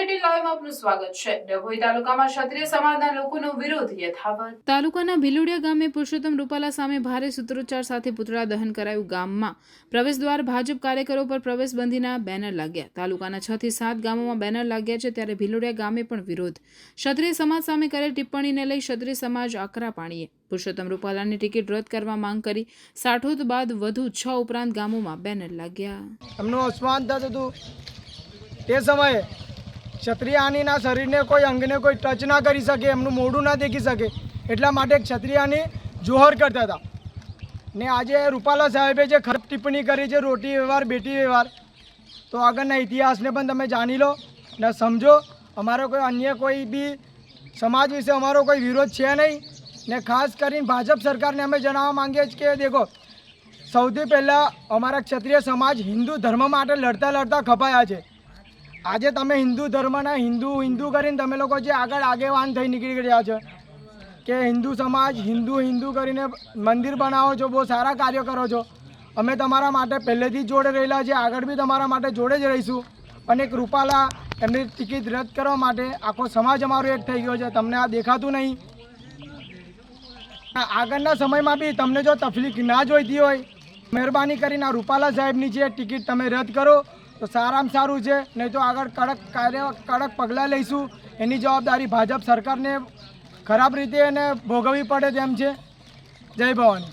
18 લાઈવમાં આપનું સ્વાગત છે। ડભોઈ તાલુકામાં ક્ષત્રિય સમાજના લોકોનો વિરોધ યથાવત। તાલુકાના ભીલોડિયા ગામે પુરુષોત્તમ રૂપાલા સામે ભારે સૂત્રોચ્ચાર સાથે પુતળા દહન કરાયું। ગામમાં પ્રવેશદ્વાર ભાજપ કાર્યકરો પર પ્રવેશબંધીના બેનર લાગ્યા। તાલુકાના 6 થી 7 ગામોમાં બેનર લાગ્યા છે, ત્યારે ભીલોડિયા ગામે પણ વિરોધ। ક્ષત્રિય સમાજ સામે કરેલ ટિપ્પણીને લઈ ક્ષત્રિય સમાજ આકરા પાણીએ પુરુષોત્તમ રૂપાલાની ટિકિટ રદ કરવા માંગ કરી। સાઠોદ બાદ વધુ 6 ઉપરાંત ગામોમાં બેનર લાગ્યા। એમનું અસમાન થતું હતું તે સમયે ક્ષત્રિયાનીના શરીરને કોઈ અંગને કોઈ ટચ ના કરી શકે, એમનું મોઢું ના દેખી શકે, એટલા માટે ક્ષત્રિયાની જોહર કરતા હતા। ને આજે રૂપાલા સાહેબે જે ખરાબ ટિપ્પણી કરી છે, રોટી વ્યવહાર બેટી વ્યવહાર, તો આગળના ઇતિહાસને પણ તમે જાણી લો ને સમજો। અમારો કોઈ અન્ય કોઈ બી સમાજ વિશે અમારો કોઈ વિરોધ છે નહીં ને ખાસ કરીને ભાજપ સરકારને અમે જણાવવા માંગીએ છીએ કે દેખો, સૌથી પહેલાં અમારા ક્ષત્રિય સમાજ હિન્દુ ધર્મ માટે લડતા ખપાયા છે। આજે તમે હિન્દુ ધર્મના હિન્દુ કરીને તમે લોકો જે આગેવાન થઈ નીકળી ગયા છો કે હિન્દુ સમાજ હિન્દુ કરીને મંદિર બનાવો છો, બહુ સારા કાર્યો કરો છો। અમે તમારા માટે પહેલેથી જ જોડે રહેલા છે, આગળ બી તમારા માટે જોડે જ રહીશું। પણ એક રૂપાલા એમની ટિકિટ રદ કરવા માટે આખો સમાજ અમારો એક થઈ ગયો છે। તમને આ દેખાતું નહીં? આગળના સમયમાં બી તમને જો તકલીફ ના જોઈતી હોય, મહેરબાની કરીને આ રૂપાલા સાહેબની જે ટિકિટ તમે રદ કરો તો સારામાં સારું છે, નહીં તો આગળ કડક પગલાં લઈશું। એની જવાબદારી ભાજપ સરકારને ખરાબ રીતે એને ભોગવવી પડે તેમ છે। જય ભવાની।